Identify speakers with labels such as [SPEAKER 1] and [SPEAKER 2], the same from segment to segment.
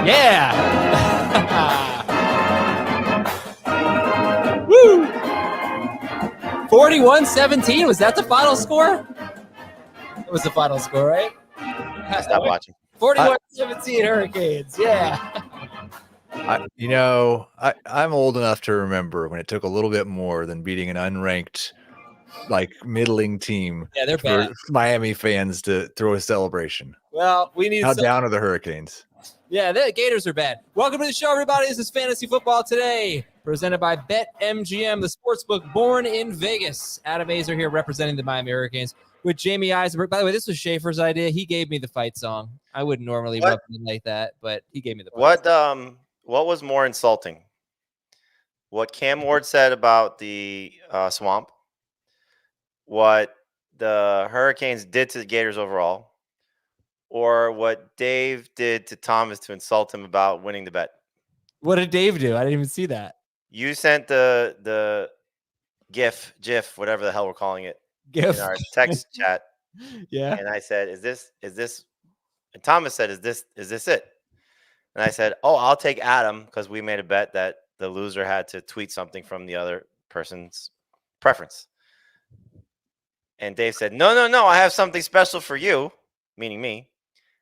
[SPEAKER 1] Yeah. Woo. 41-17. Was that the final score? That was the final score, right?
[SPEAKER 2] I stopped watching.
[SPEAKER 1] 41-17 Hurricanes. Yeah.
[SPEAKER 3] I'm old enough to remember when it took a little bit more than beating an unranked, middling team.
[SPEAKER 1] Yeah, they're
[SPEAKER 3] for
[SPEAKER 1] bad.
[SPEAKER 3] Miami fans to throw a celebration.
[SPEAKER 1] Well, we need
[SPEAKER 3] How down are the Hurricanes?
[SPEAKER 1] Yeah, the Gators are bad. Welcome to the show, everybody. This is Fantasy Football Today, presented by BetMGM, the sportsbook born in Vegas. Adam Azer here representing the Miami Hurricanes with Jamey Eisenberg. By the way, this was Schaefer's idea. He gave me the fight song. I wouldn't normally rub it like that, but he gave me the fight song.
[SPEAKER 2] What was more insulting? What Cam Ward said about the swamp, what the Hurricanes did to the Gators overall, or what Dave did to Thomas to insult him about winning the bet?
[SPEAKER 1] What did Dave do? I didn't even see that.
[SPEAKER 2] You sent the GIF, whatever the hell we're calling it,
[SPEAKER 1] GIF
[SPEAKER 2] in our text chat.
[SPEAKER 1] Yeah.
[SPEAKER 2] And I said, is this? And Thomas said, is this it? And I said, oh, I'll take Adam because we made a bet that the loser had to tweet something from the other person's preference. And Dave said, no, I have something special for you, meaning me.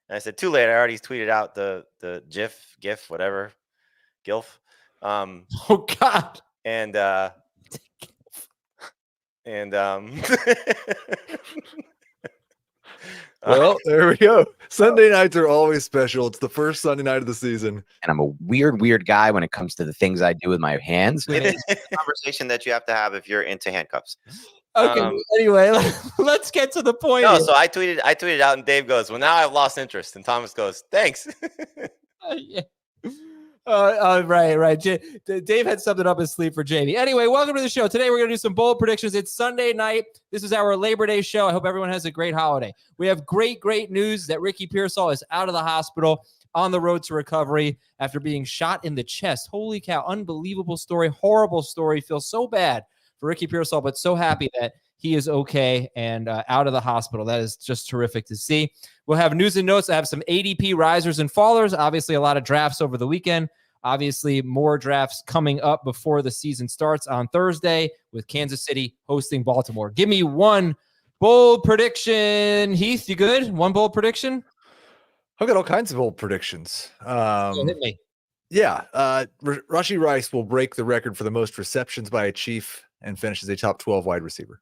[SPEAKER 2] And I said, too late. I already tweeted out the GIF, whatever, GILF.
[SPEAKER 1] Oh God.
[SPEAKER 2] And
[SPEAKER 3] Well, there we go. Sunday nights are always special. It's the first Sunday night of the season.
[SPEAKER 4] And I'm a weird guy when it comes to the things I do with my hands.
[SPEAKER 2] it is a conversation that you have to have if you're into handcuffs.
[SPEAKER 1] Okay. Anyway, let's get to the point.
[SPEAKER 2] No, so I tweeted out, and Dave goes, "Well, now I've lost interest." And Thomas goes, "Thanks."
[SPEAKER 1] Yeah. Right. Dave had something up his sleeve for Jamey. Anyway, welcome to the show. Today we're going to do some bold predictions. It's Sunday night. This is our Labor Day show. I hope everyone has a great holiday. We have great news that Ricky Pearsall is out of the hospital on the road to recovery after being shot in the chest. Holy cow. Unbelievable story. Horrible story. Feel so bad for Ricky Pearsall, but so happy that he is okay and out of the hospital. That is just terrific to see. We'll have news and notes. I have some ADP risers and fallers. Obviously, a lot of drafts over the weekend. Obviously, more drafts coming up before the season starts on Thursday with Kansas City hosting Baltimore. Give me one bold prediction. Heath, you good? One bold prediction?
[SPEAKER 3] I've got all kinds of bold predictions.
[SPEAKER 1] Hit me.
[SPEAKER 3] Yeah. Rashee Rice will break the record for the most receptions by a Chief and finishes a top 12 wide receiver.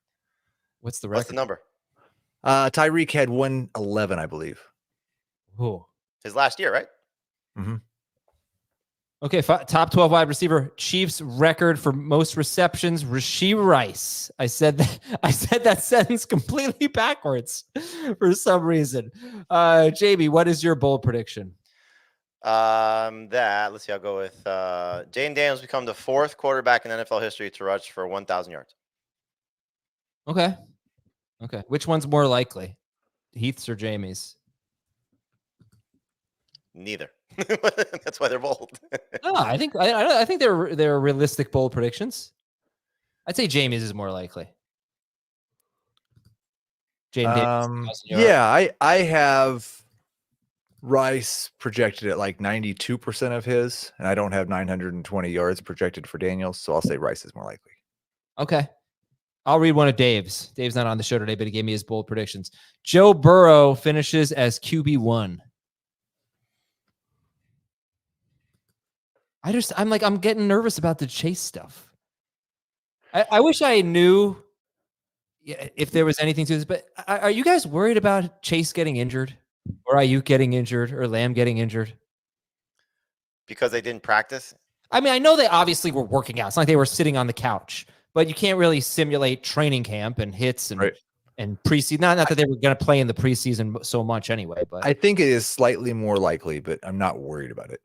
[SPEAKER 1] What's the record?
[SPEAKER 2] What's the number?
[SPEAKER 3] Tyreek had 111, I believe.
[SPEAKER 1] Oh,
[SPEAKER 2] His last year, right?
[SPEAKER 3] Mm-hmm.
[SPEAKER 1] Okay, top 12 wide receiver. Chiefs record for most receptions. Rashee Rice. I said that sentence completely backwards for some reason. Jamey, what is your bold prediction?
[SPEAKER 2] Let's see. I'll go with Jayden Daniels become the fourth quarterback in NFL history to rush for 1,000 yards.
[SPEAKER 1] Okay. Which one's more likely, Heath's or Jamey's?
[SPEAKER 2] Neither. That's why they're bold.
[SPEAKER 1] I think they're realistic bold predictions. I'd say Jamey's is more likely.
[SPEAKER 3] Yeah, I have Rice projected at like 92% of his, and I don't have 920 yards projected for Daniels, so I'll say Rice is more likely.
[SPEAKER 1] Okay. I'll read one of Dave's. Dave's not on the show today, but he gave me his bold predictions. Joe Burrow finishes as QB1. I'm getting nervous about the Chase stuff. I wish I knew if there was anything to this, but are you guys worried about Chase getting injured, or Ayuk getting injured, or Lamb getting injured?
[SPEAKER 2] Because they didn't practice?
[SPEAKER 1] I mean, I know they obviously were working out. It's not like they were sitting on the couch, but you can't really simulate training camp and hits and preseason. Not that they were going to play in the preseason so much anyway, but
[SPEAKER 3] I think it is slightly more likely, but I'm not worried about it.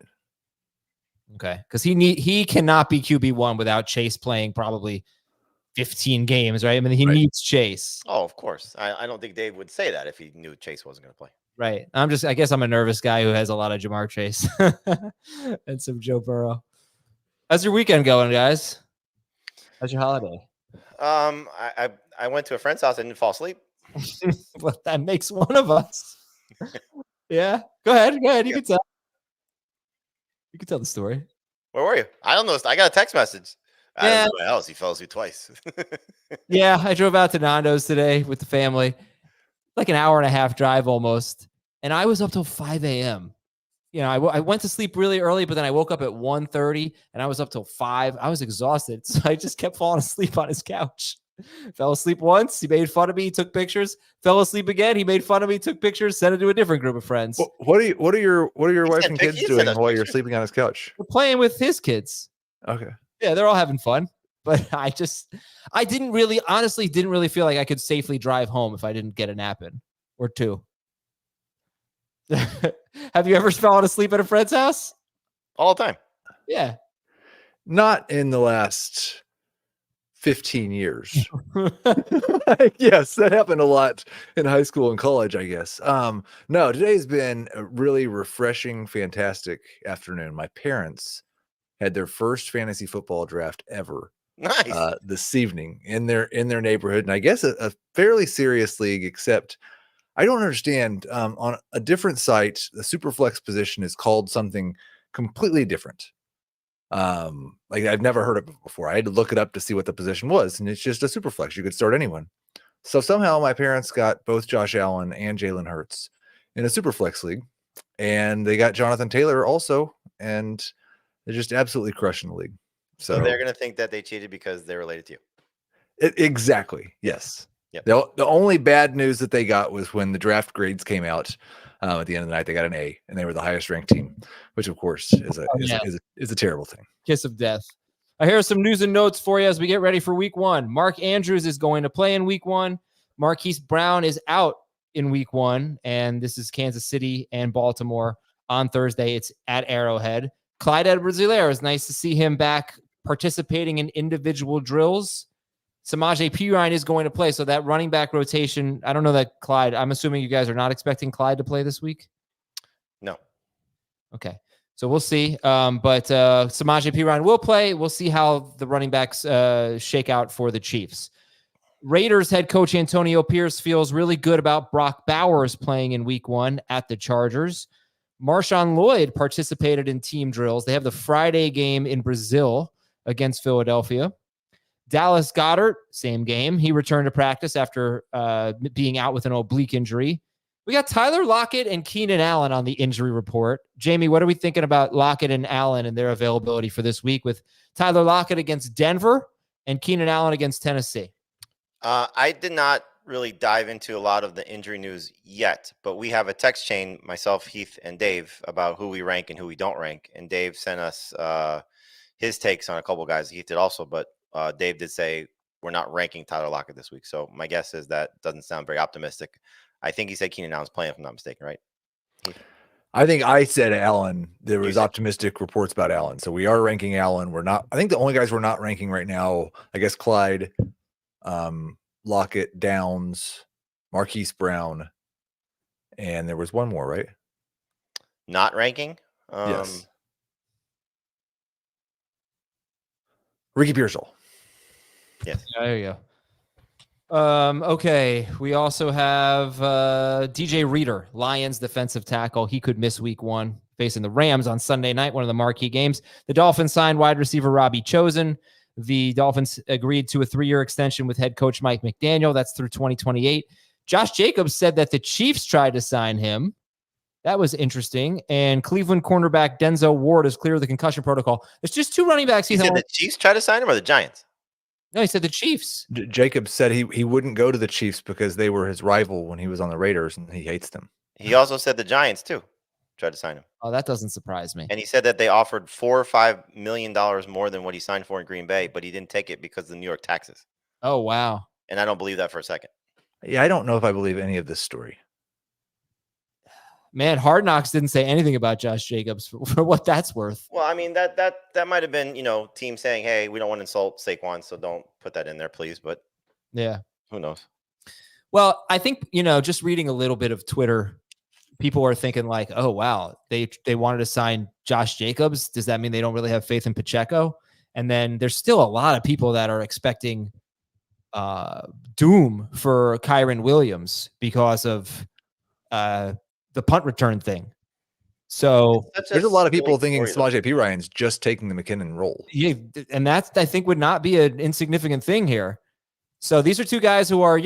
[SPEAKER 1] Okay, because he cannot be QB1 without Chase playing probably 15 games, right? I mean, he needs Chase.
[SPEAKER 2] Oh, of course. I don't think Dave would say that if he knew Chase wasn't going to play.
[SPEAKER 1] Right. I guess I'm a nervous guy who has a lot of Jamar Chase and some Joe Burrow. How's your weekend going, guys? How's your holiday?
[SPEAKER 2] I went to a friend's house and didn't fall asleep.
[SPEAKER 1] Well, that makes one of us. Yeah. Go ahead. You can tell. You can tell the story.
[SPEAKER 2] Where were you? I don't know. I got a text message. I
[SPEAKER 1] Yeah.
[SPEAKER 2] don't know what else. He fell asleep twice.
[SPEAKER 1] Yeah, I drove out to Nando's today with the family, like an hour and a half drive almost, and I was up till 5 a.m. You know, I went to sleep really early, but then I woke up at 1:30 and I was up till 5. I was exhausted, so I just kept falling asleep on his couch. Fell asleep once. He made fun of me. He took pictures. Fell asleep again. He made fun of me. Took pictures. Sent it to a different group of friends.
[SPEAKER 3] What are your wife and kids
[SPEAKER 2] he
[SPEAKER 3] doing
[SPEAKER 2] sent us
[SPEAKER 3] while you're
[SPEAKER 2] pictures.
[SPEAKER 3] sleeping on his couch?
[SPEAKER 1] We're playing with his kids.
[SPEAKER 3] Okay.
[SPEAKER 1] Yeah, they're all having fun. But I honestly didn't really feel like I could safely drive home if I didn't get a nap in or two. Have you ever fallen asleep at a friend's house?
[SPEAKER 2] All the time.
[SPEAKER 1] Yeah.
[SPEAKER 3] Not in the last 15 years. Yes, that happened a lot in high school and college, I guess. No, today's been a really refreshing, fantastic afternoon. My parents had their first fantasy football draft ever
[SPEAKER 2] Nice.
[SPEAKER 3] this evening in their neighborhood, and I guess a fairly serious league, except I don't understand. On a different site, the Superflex position is called something completely different. Like I've never heard of it before. I had to look it up to see what the position was, and it's just a Superflex. You could start anyone. So somehow my parents got both Josh Allen and Jalen Hurts in a Superflex league, and they got Jonathan Taylor also, and they're just absolutely crushing the league.
[SPEAKER 2] So they're going to think that they cheated because they're related to you.
[SPEAKER 3] Exactly. Yes.
[SPEAKER 2] Yep.
[SPEAKER 3] The only bad news that they got was when the draft grades came out at the end of the night. They got an A, and they were the highest ranked team, which of course is a terrible thing.
[SPEAKER 1] Kiss of death. Here are some news and notes for you as we get ready for week 1. Mark Andrews is going to play in week 1. Marquise Brown is out in week 1, and this is Kansas City and Baltimore on Thursday. It's at Arrowhead. Clyde Edwards-Helaire, is nice to see him back participating in individual drills. Samaje Perine is going to play, so that running back rotation, I don't know that Clyde, I'm assuming you guys are not expecting Clyde to play this week?
[SPEAKER 2] No.
[SPEAKER 1] Okay. So we'll see. But Samaje Perine will play. We'll see how the running backs shake out for the Chiefs. Raiders head coach Antonio Pierce feels really good about Brock Bowers playing in week 1 at the Chargers. Marshawn Lloyd participated in team drills. They have the Friday game in Brazil against Philadelphia. Dallas Goedert, same game. He returned to practice after being out with an oblique injury. We got Tyler Lockett and Keenan Allen on the injury report. Jamey, what are we thinking about Lockett and Allen and their availability for this week with Tyler Lockett against Denver and Keenan Allen against Tennessee?
[SPEAKER 2] I did not really dive into a lot of the injury news yet, but we have a text chain, myself, Heath, and Dave, about who we rank and who we don't rank. And Dave sent us his takes on a couple guys. Heath did also, but Dave did say we're not ranking Tyler Lockett this week. So my guess is that doesn't sound very optimistic. I think he said Keenan Allen's playing, if I'm not mistaken, right? Heath?
[SPEAKER 3] I think I said Allen. There was optimistic reports about Allen. So we are ranking Allen. We're not, I think the only guys we're not ranking right now, I guess Clyde, Lockett, Downs, Marquise Brown, and there was one more, right?
[SPEAKER 2] Not ranking?
[SPEAKER 3] Yes. Ricky Pearsall.
[SPEAKER 2] Yes.
[SPEAKER 1] There you go. Okay. We also have DJ Reader, Lions defensive tackle. He could miss week 1 facing the Rams on Sunday night, one of the marquee games. The Dolphins signed wide receiver Robbie Chosen. The Dolphins agreed to a 3-year extension with head coach Mike McDaniel. That's through 2028. Josh Jacobs said that the Chiefs tried to sign him. That was interesting. And Cleveland cornerback Denzel Ward is clear of the concussion protocol. There's just 2 running backs.
[SPEAKER 2] He said the Chiefs tried to sign him or the Giants?
[SPEAKER 1] No, he said the Chiefs.
[SPEAKER 3] Jacobs said he wouldn't go to the Chiefs because they were his rival when he was on the Raiders, and he hates them.
[SPEAKER 2] He also said the Giants, too, tried to sign him.
[SPEAKER 1] Oh, that doesn't surprise me.
[SPEAKER 2] And he said that they offered $4 or $5 million more than what he signed for in Green Bay, but he didn't take it because of the New York taxes.
[SPEAKER 1] Oh, wow.
[SPEAKER 2] And I don't believe that for a second.
[SPEAKER 3] Yeah, I don't know if I believe any of this story.
[SPEAKER 1] Man, Hard Knocks didn't say anything about Josh Jacobs for what that's worth.
[SPEAKER 2] Well, I mean, that might have been, team saying, hey, we don't want to insult Saquon, so don't put that in there, please. But
[SPEAKER 1] yeah,
[SPEAKER 2] who knows?
[SPEAKER 1] Well, I think, just reading a little bit of Twitter, people are thinking like, oh, wow, they wanted to sign Josh Jacobs. Does that mean they don't really have faith in Pacheco? And then there's still a lot of people that are expecting doom for Kyron Williams because of the punt return thing. So
[SPEAKER 3] there's a lot of people thinking
[SPEAKER 2] story,
[SPEAKER 3] Samaje Perine's just taking the McKinnon role.
[SPEAKER 1] yeah, and that I think would not be an insignificant thing here. So these are two guys who are,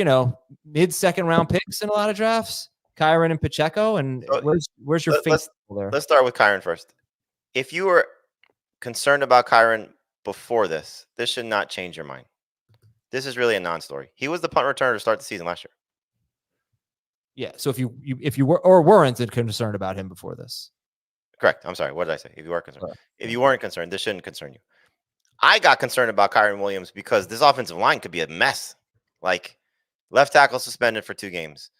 [SPEAKER 1] mid-second round picks in a lot of drafts, Kyren and Pacheco. And
[SPEAKER 2] So,
[SPEAKER 1] where's your faith there?
[SPEAKER 2] Let's start with Kyren first. If you were concerned about Kyren before this should not change your mind. This is really a non-story. He was the punt returner to start the season last year.
[SPEAKER 1] Yeah. So if you were or weren't concerned about him before this.
[SPEAKER 2] Correct. I'm sorry. What did I say? If you were concerned.
[SPEAKER 1] Right.
[SPEAKER 2] If you weren't concerned, this shouldn't concern you. I got concerned about Kyren Williams because this offensive line could be a mess. Like, left tackle suspended for 2 games.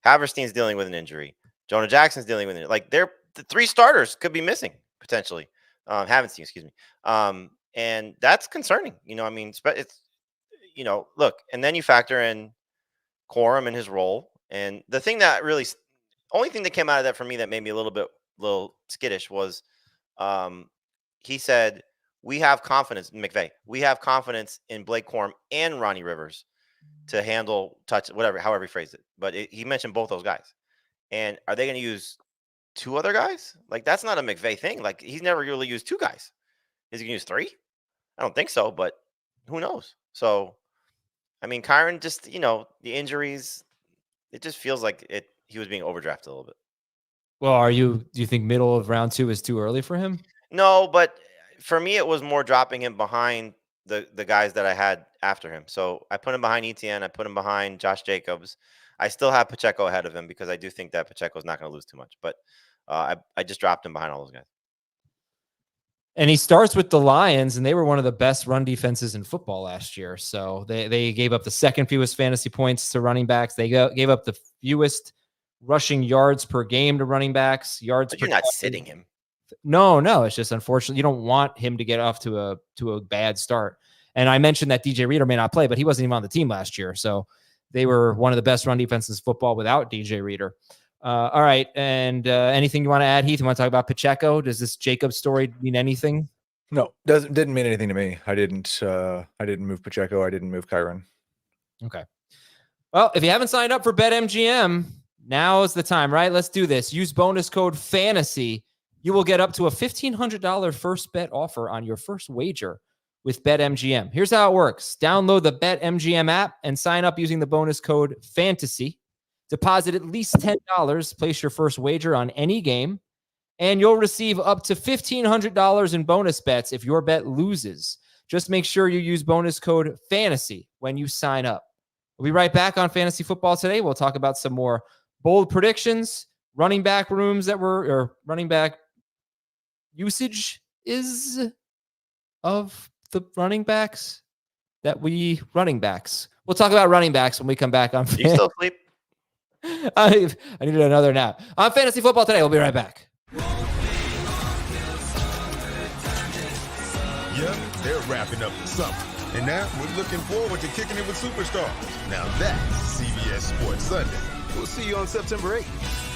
[SPEAKER 2] Haverstein's dealing with an injury. Jonah Jackson's dealing with it. Like, the 3 starters could be missing potentially. Havenstein, excuse me. And that's concerning. It's look, and then you factor in Corum and his role. And the thing that really, only thing that came out of that for me that made me a little skittish was, he said, we have confidence, McVay. We have confidence in Blake Corum and Ronnie Rivers to handle touch, however he phrased it. But he mentioned both those guys. And are they going to use 2 other guys? Like, that's not a McVay thing. Like, he's never really used 2 guys. Is he going to use 3? I don't think so, but who knows? So, Kyren just, the injuries, it just feels like he was being overdrafted a little bit.
[SPEAKER 1] Well, do you think middle of round 2 is too early for him?
[SPEAKER 2] No, but for me, it was more dropping him behind the guys that I had after him. So I put him behind ETN. I put him behind Josh Jacobs. I still have Pacheco ahead of him because I do think that Pacheco is not going to lose too much. But I just dropped him behind all those guys.
[SPEAKER 1] And he starts with the Lions, and they were one of the best run defenses in football last year. So they gave up the second fewest fantasy points to running backs. They gave up the fewest rushing yards per game to running backs.
[SPEAKER 2] But you're not sitting him.
[SPEAKER 1] No, it's just unfortunate. You don't want him to get off to a bad start. And I mentioned that DJ Reader may not play, but he wasn't even on the team last year. So they were one of the best run defenses in football without DJ Reader. All right. And anything you want to add, Heath? You want to talk about Pacheco? Does this Jacob story mean anything?
[SPEAKER 3] No, didn't mean anything to me. I didn't move Pacheco. I didn't move Kyren.
[SPEAKER 1] Okay. Well, if you haven't signed up for BetMGM, now is the time, right? Let's do this. Use bonus code FANTASY. You will get up to a $1,500 first bet offer on your first wager with BetMGM. Here's how it works. Download the BetMGM app and sign up using the bonus code FANTASY. Deposit at least $10, place your first wager on any game, and you'll receive up to $1,500 in bonus bets if your bet loses. Just make sure you use bonus code FANTASY when you sign up. We'll be right back on Fantasy Football Today. We'll talk about some more bold predictions, running back running back usage is of the running backs. We'll talk about running backs when we come back on.
[SPEAKER 2] Do you still sleep?
[SPEAKER 1] I needed another nap. On Fantasy Football Today, we'll be right back.
[SPEAKER 5] Yep, they're wrapping up the summer. And now we're looking forward to kicking it with superstars. Now that's CBS Sports Sunday. We'll see you on September 8th.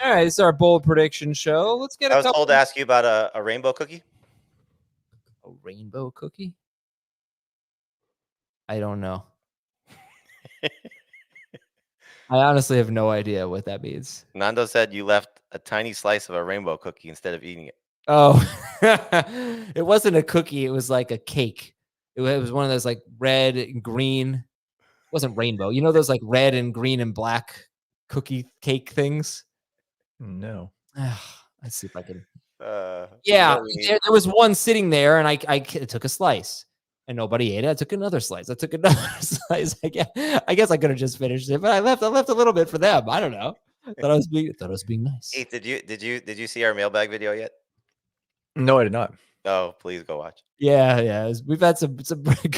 [SPEAKER 1] All right, this is our bold prediction show. Let's get
[SPEAKER 2] I was told to ask you about a rainbow cookie.
[SPEAKER 1] A rainbow cookie? I don't know. I honestly have no idea what that means.
[SPEAKER 2] Nando said you left a tiny slice of a rainbow cookie instead of eating it.
[SPEAKER 1] Oh, it wasn't a cookie. It was like a cake. It was one of those like red and green. It wasn't rainbow. You know those like red and green and black cookie cake things?
[SPEAKER 3] No.
[SPEAKER 1] Let's see if I can.
[SPEAKER 2] Yeah,
[SPEAKER 1] there was one sitting there, and I took a slice, and nobody ate it. I took another slice. I took another slice. I guess I could have just finished it, but I left a little bit for them. I don't know. Thought I was being nice.
[SPEAKER 2] Heath, did you see our mailbag video yet?
[SPEAKER 3] No, I did not.
[SPEAKER 2] Oh, please go watch.
[SPEAKER 1] Yeah. We've had some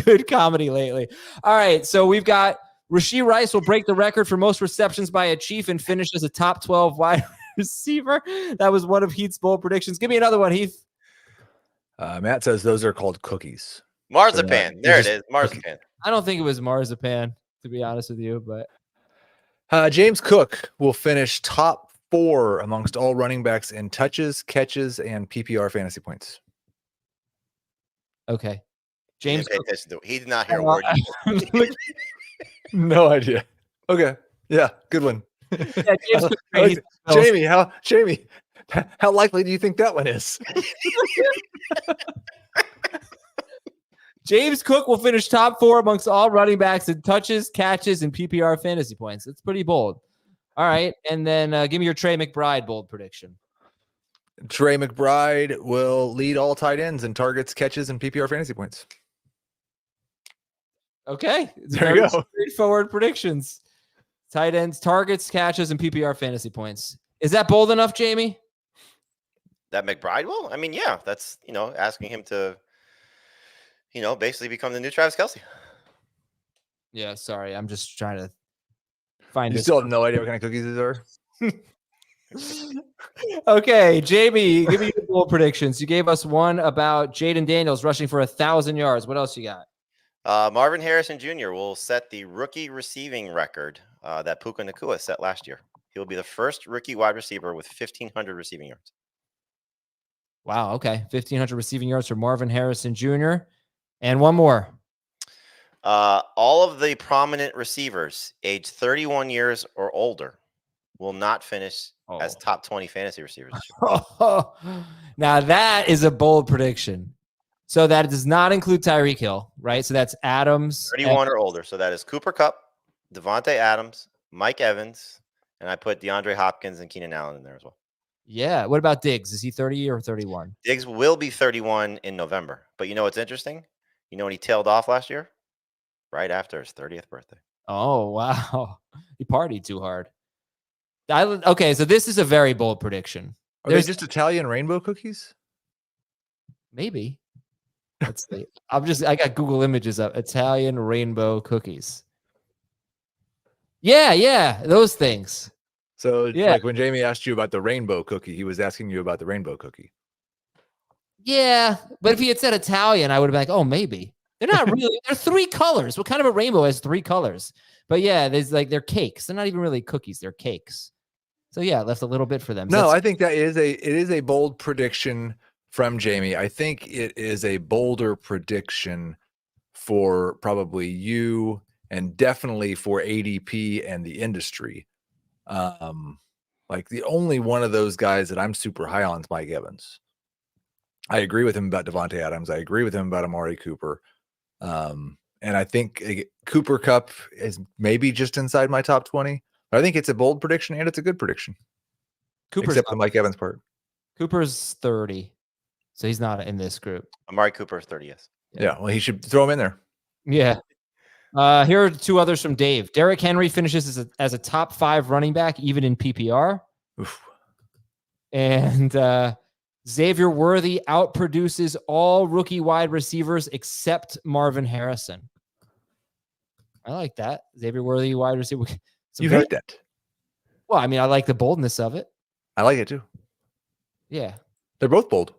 [SPEAKER 1] good comedy lately. All right, so we've got Rashee Rice will break the record for most receptions by a Chief and finish as a top 12 wide receiver. That was one of Heath's bold predictions. Give me another one, Heath.
[SPEAKER 3] Matt says those are called cookies.
[SPEAKER 2] Marzipan. There it is. Marzipan.
[SPEAKER 1] I don't think it was marzipan, to be honest with you, but
[SPEAKER 3] James Cook will finish top 4 amongst all running backs in touches, catches, and PPR fantasy points.
[SPEAKER 1] okay.
[SPEAKER 2] He
[SPEAKER 1] James
[SPEAKER 2] didn't pay
[SPEAKER 1] Cook.
[SPEAKER 2] attention to it. He did not hear a word.
[SPEAKER 3] No idea. Okay. Yeah, good one.
[SPEAKER 1] Yeah, James Cook great. He's the Bills.
[SPEAKER 3] Jamey, how likely do you think that one is?
[SPEAKER 1] James Cook will finish top 4 amongst all running backs in touches, catches, and PPR fantasy points. That's pretty bold. All right. And then give me your Trey McBride bold prediction.
[SPEAKER 3] Trey McBride will lead all tight ends in targets, catches, and PPR fantasy points.
[SPEAKER 1] Okay.
[SPEAKER 3] There you go.
[SPEAKER 1] Straightforward predictions. Tight ends, targets, catches, and PPR fantasy points. Is that bold enough, Jamey?
[SPEAKER 2] That McBride will? I mean, yeah, that's, asking him to, basically become the new Travis Kelce.
[SPEAKER 1] Yeah, sorry. I'm just trying to find
[SPEAKER 3] You
[SPEAKER 1] this.
[SPEAKER 3] still have no idea what kind of cookies these are?
[SPEAKER 1] Okay, Jamey, give me your bold predictions. You gave us one about Jayden Daniels rushing for 1,000 yards. What else you got?
[SPEAKER 2] Marvin Harrison Jr. will set the rookie receiving record that Puka Nacua set last year. He will be the first rookie wide receiver with 1,500 receiving yards.
[SPEAKER 1] Wow, okay. 1,500 receiving yards for Marvin Harrison Jr. And one more.
[SPEAKER 2] All of the prominent receivers aged 31 years or older will not finish as top 20 fantasy receivers.
[SPEAKER 1] Now, that is a bold prediction. So that does not include Tyreek Hill, right? So that's Adams.
[SPEAKER 2] 31 or older. So that is Cooper Kupp, Devontae Adams, Mike Evans, and I put DeAndre Hopkins and Keenan Allen in there as well.
[SPEAKER 1] Yeah. What about Diggs? Is he 30 or 31?
[SPEAKER 2] Diggs will be 31 in November. But you know what's interesting? You know when he tailed off last year? Right after his 30th birthday.
[SPEAKER 1] Oh, wow. He partied too hard. Okay, so this is a very bold prediction.
[SPEAKER 3] Are they just Italian rainbow cookies?
[SPEAKER 1] Maybe. Let's see. I got Google images of Italian rainbow cookies. Yeah, those things.
[SPEAKER 3] So like when Jamey asked you about the rainbow cookie, he was asking you about the rainbow cookie.
[SPEAKER 1] Yeah, but if he had said Italian, I would have been like, oh, maybe. They're not really. They're 3 colors. What kind of a rainbow has 3 colors? But yeah, they're cakes. They're not even really cookies. They're cakes. So yeah, left a little bit for them.
[SPEAKER 3] No, I think it is a bold prediction from Jamey. I think it is a bolder prediction for probably you and definitely for ADP and the industry. Like the only one of those guys that I'm super high on is Mike Evans. I agree with him about Devontae Adams. I agree with him about Amari Cooper. And I think Cooper Kupp is maybe just inside my top 20. But I think it's a bold prediction and it's a good prediction. Except for the Mike Evans part.
[SPEAKER 1] Cooper's 30. So he's not in this group.
[SPEAKER 2] Amari Cooper is 30, yes.
[SPEAKER 3] Yeah, well, he should throw him in there.
[SPEAKER 1] Yeah. Here are 2 others from Dave. Derrick Henry finishes as a top 5 running back, even in PPR.
[SPEAKER 3] Oof.
[SPEAKER 1] And Xavier Worthy outproduces all rookie wide receivers except Marvin Harrison. I like that. Xavier Worthy wide receiver.
[SPEAKER 3] You hate that?
[SPEAKER 1] Well, I mean, I like the boldness of it.
[SPEAKER 3] I like it too.
[SPEAKER 1] Yeah.
[SPEAKER 3] They're both bold.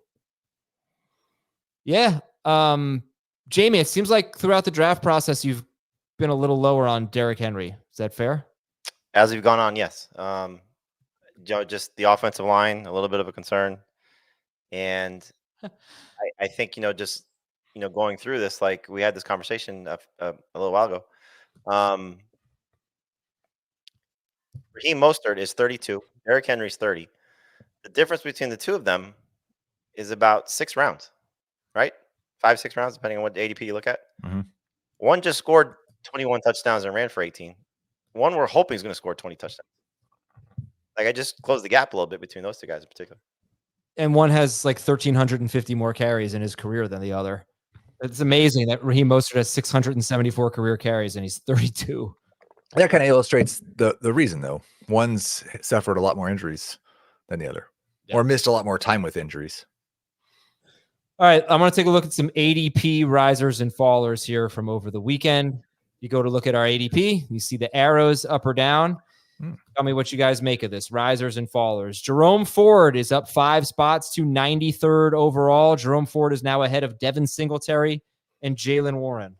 [SPEAKER 1] Yeah. Jamey, it seems like throughout the draft process, you've been a little lower on Derrick Henry. Is that fair?
[SPEAKER 2] As we've gone on, yes. Just the offensive line, a little bit of a concern. And I think, just, going through this, like we had this conversation a little while ago. Raheem Mostert is 32. Derrick Henry's 30. The difference between the two of them is about 6 rounds, right? 5-6 rounds, depending on what ADP you look at.
[SPEAKER 3] Mm-hmm.
[SPEAKER 2] One just scored 21 touchdowns and ran for 18. One we're hoping is going to score 20 touchdowns. Like I just closed the gap a little bit between those 2 guys in particular.
[SPEAKER 1] And one has like 1,350 more carries in his career than the other. It's amazing that Raheem Mostert has 674 career carries and he's 32.
[SPEAKER 3] That kind of illustrates the reason, though. One's suffered a lot more injuries than the other, or missed a lot more time with injuries.
[SPEAKER 1] All right, I'm going to take a look at some ADP risers and fallers here from over the weekend. You go to look at our ADP, you see the arrows up or down. Tell me what you guys make of this, risers and fallers. Jerome Ford is up 5 spots to 93rd overall. Jerome Ford is now ahead of Devin Singletary and Jaylen Warren.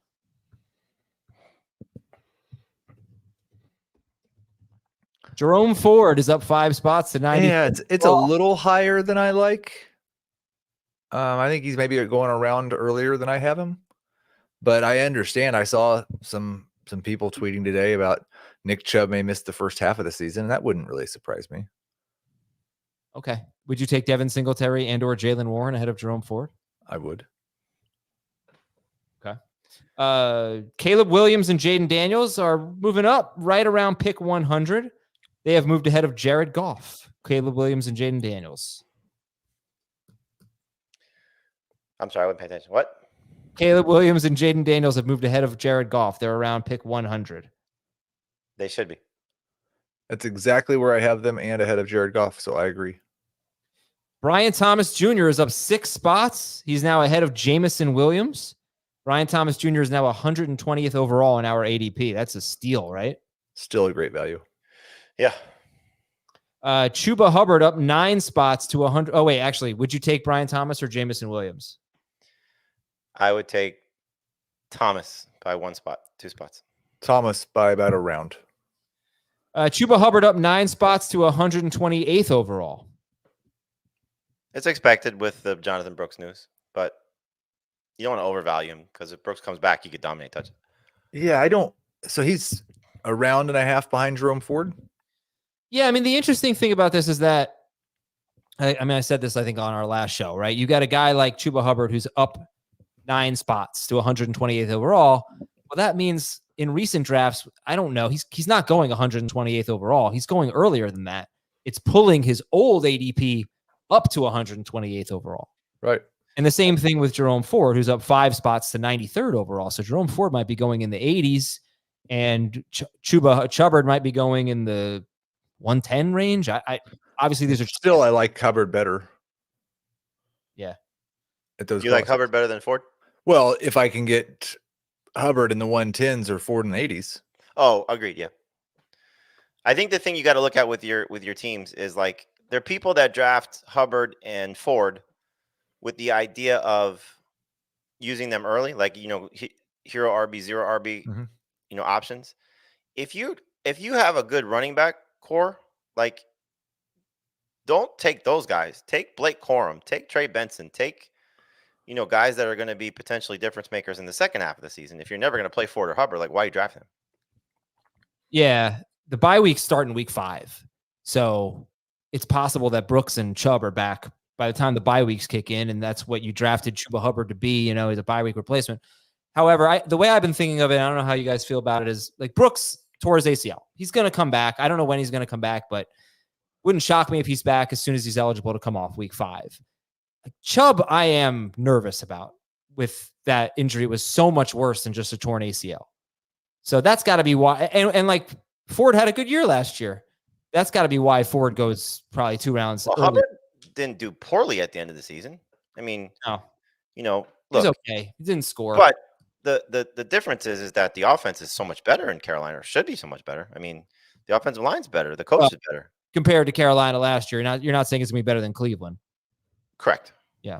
[SPEAKER 1] Jerome Ford is up 5 spots to 90.
[SPEAKER 3] Yeah, it's a little higher than I like. I think he's maybe going around earlier than I have him, but I understand. I saw some people tweeting today about Nick Chubb may miss the first half of the season, and that wouldn't really surprise me.
[SPEAKER 1] Okay. Would you take Devin Singletary and or Jaylen Warren ahead of Jerome Ford?
[SPEAKER 3] I would.
[SPEAKER 1] Okay. Caleb Williams and Jayden Daniels are moving up right around pick 100. They have moved ahead of Jared Goff. Caleb Williams and Jayden Daniels.
[SPEAKER 2] I'm sorry, I wouldn't pay attention. What?
[SPEAKER 1] Caleb Williams and Jayden Daniels have moved ahead of Jared Goff. They're around pick 100.
[SPEAKER 2] They should be.
[SPEAKER 3] That's exactly where I have them and ahead of Jared Goff, so I agree.
[SPEAKER 1] Brian Thomas Jr. is up 6 spots. He's now ahead of Jamison Williams. Brian Thomas Jr. is now 120th overall in our ADP. That's a steal, right?
[SPEAKER 3] Still a great value.
[SPEAKER 2] Yeah.
[SPEAKER 1] Chuba Hubbard up 9 spots to 100. Oh, wait, actually, would you take Brian Thomas or Jamison Williams?
[SPEAKER 2] I would take Thomas by 1 spot, 2 spots.
[SPEAKER 3] Thomas by about a round.
[SPEAKER 1] Chuba Hubbard up 9 spots to 128th overall.
[SPEAKER 2] It's expected with the Jonathan Brooks news, but you don't want to overvalue him because if Brooks comes back, he could dominate touches.
[SPEAKER 3] Yeah, I don't. So he's a round and a half behind Jerome Ford.
[SPEAKER 1] Yeah, I mean, the interesting thing about this is that, I said this, I think, on our last show, right? You got a guy like Chuba Hubbard who's up 9 spots to 128th overall. Well, that means in recent drafts, I don't know. He's not going 128th overall. He's going earlier than that. It's pulling his old ADP up to 128th overall.
[SPEAKER 3] Right.
[SPEAKER 1] And the same thing with Jerome Ford, who's up 5 spots to 93rd overall. So Jerome Ford might be going in the 80s, and Chubbard might be going in the 110 range. I obviously these are
[SPEAKER 3] Still, I like Hubbard better.
[SPEAKER 1] Yeah.
[SPEAKER 3] At those
[SPEAKER 2] You like
[SPEAKER 3] costs.
[SPEAKER 2] Hubbard better than Ford?
[SPEAKER 3] Well, if I can get Hubbard in the 110s or Ford in the 80s.
[SPEAKER 2] Oh, agreed. Yeah. I think the thing you got to look at with your teams is like there are people that draft Hubbard and Ford with the idea of using them early, like hero RB, zero RB, options. If you have a good running back core, like don't take those guys. Take Blake Corum, take Trey Benson, take guys that are going to be potentially difference makers in the second half of the season. If you're never going to play Ford or Hubbard, like why are you drafting them?
[SPEAKER 1] Yeah, the bye weeks start in week 5. So it's possible that Brooks and Chubb are back by the time the bye weeks kick in, and that's what you drafted Chuba Hubbard to be, as a bye week replacement. However, the way I've been thinking of it, I don't know how you guys feel about it, is like Brooks tore his ACL. He's going to come back. I don't know when he's going to come back, but wouldn't shock me if he's back as soon as he's eligible to come off week 5. Like Chubb, I am nervous about with that injury. It was so much worse than just a torn ACL. So that's got to be why. And like Ford had a good year last year. That's got to be why Ford goes probably 2 rounds.
[SPEAKER 2] Well, Hubbard didn't do poorly at the end of the season. I mean,
[SPEAKER 1] no.
[SPEAKER 2] Look,
[SPEAKER 1] he's okay. He didn't score.
[SPEAKER 2] But the difference is that the offense is so much better in Carolina, or should be so much better. I mean, the offensive line's better. The coach is better.
[SPEAKER 1] Compared to Carolina last year, you're not saying it's going to be better than Cleveland.
[SPEAKER 2] Correct.
[SPEAKER 1] Yeah.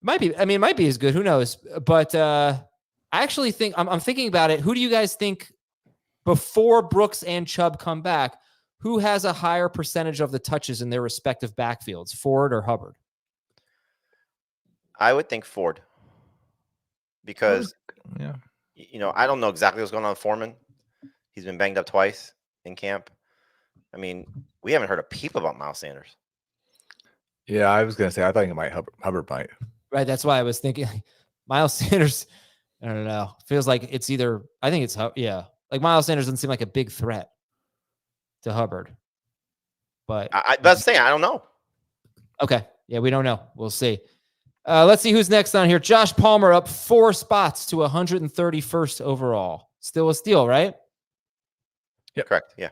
[SPEAKER 1] Might be. I mean, it might be as good. Who knows? But I actually think I'm thinking about it. Who do you guys think before Brooks and Chubb come back, who has a higher percentage of the touches in their respective backfields, Ford or Hubbard?
[SPEAKER 2] I would think Ford. Because,
[SPEAKER 3] yeah,
[SPEAKER 2] I don't know exactly what's going on with Foreman. He's been banged up twice in camp. I mean, we haven't heard a peep about Miles Sanders.
[SPEAKER 3] Yeah, I was going to say, I think it might Hubbard might.
[SPEAKER 1] Right. That's why I was thinking Miles Sanders. I don't know. Feels like it's either, I think it's, like Miles Sanders doesn't seem like a big threat to Hubbard. But
[SPEAKER 2] that's the thing. I don't know.
[SPEAKER 1] Okay. Yeah, we don't know. We'll see. Let's see who's next on here. Josh Palmer up 4 spots to 131st overall. Still a steal, right?
[SPEAKER 2] Yeah, correct. Yeah.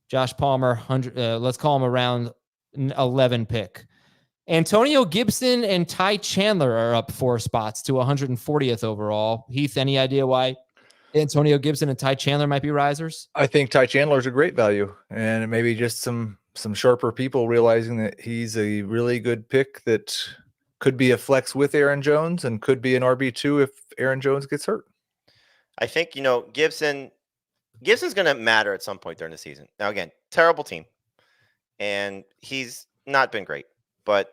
[SPEAKER 1] Josh Palmer, let's call him a round 11 pick. Antonio Gibson and Ty Chandler are up 4 spots to 140th overall. Heath, any idea why Antonio Gibson and Ty Chandler might be risers?
[SPEAKER 3] I think Ty Chandler is a great value, and maybe just some sharper people realizing that he's a really good pick that could be a flex with Aaron Jones and could be an RB2 if Aaron Jones gets hurt.
[SPEAKER 2] I think, Gibson's going to matter at some point during the season. Now, again, terrible team, and he's not been great, but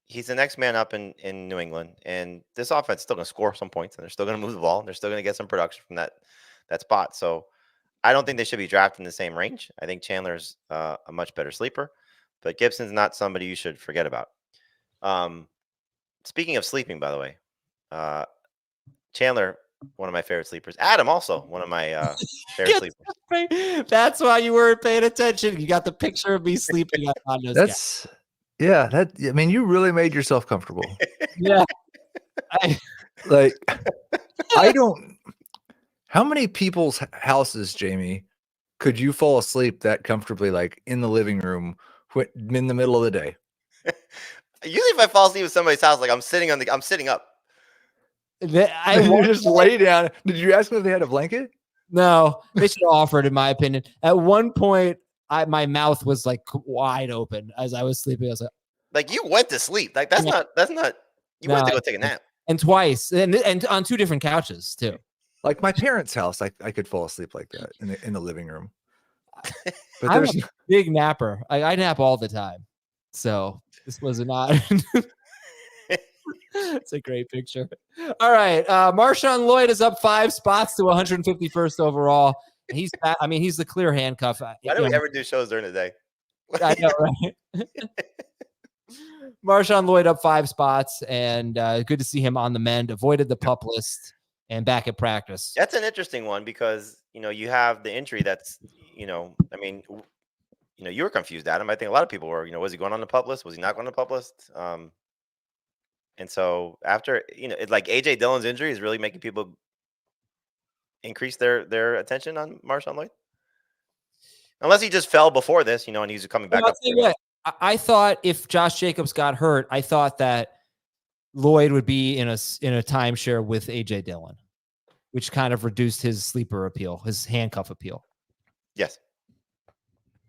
[SPEAKER 2] he's the next man up in New England, and this offense is still going to score some points, and they're still going to move the ball, and they're still going to get some production from that spot. So I don't think they should be drafted in the same range. I think Chandler's a much better sleeper, but Gibson's not somebody you should forget about. Speaking of sleeping, by the way, Chandler, one of my favorite sleepers. Adam, also one of my favorite sleepers.
[SPEAKER 1] That's why you weren't paying attention. You got the picture of me sleeping on those guys.
[SPEAKER 3] I mean, you really made yourself comfortable.
[SPEAKER 1] Yeah.
[SPEAKER 3] How many people's houses, Jamey, could you fall asleep that comfortably, like in the living room in the middle of the day?
[SPEAKER 2] Usually if I fall asleep at somebody's house, like I'm sitting up.
[SPEAKER 3] You just lay down. Did you ask them if they had a blanket?
[SPEAKER 1] No, they should have offered, in my opinion. At one point, my mouth was like wide open as I was sleeping. I was
[SPEAKER 2] like you went to sleep. Like that's not. You went to go take a nap.
[SPEAKER 1] And twice, and on 2 different couches too.
[SPEAKER 3] Like my parents' house, I could fall asleep like that in the living room. But
[SPEAKER 1] I'm a big napper. I nap all the time, so this was not. It's a great picture. All right, Marshawn Lloyd is up 5 spots to 151st overall. He's the clear handcuff.
[SPEAKER 2] Why do we ever do shows during the day?
[SPEAKER 1] I know, right? Marshawn Lloyd up 5 spots, and good to see him on the mend. Avoided the PUP list and back at practice.
[SPEAKER 2] That's an interesting one because you have the injury. That's you were confused, Adam. I think a lot of people were. Was he going on the PUP list? Was he not going on the PUP list? And so after it's like AJ Dillon's injury is really making people increase their attention on Marshawn Lloyd. Unless he just fell before this, and he's coming back up.
[SPEAKER 1] I thought if Josh Jacobs got hurt, I thought that Lloyd would be in a timeshare with AJ Dillon, which kind of reduced his sleeper appeal, his handcuff appeal.
[SPEAKER 2] Yes.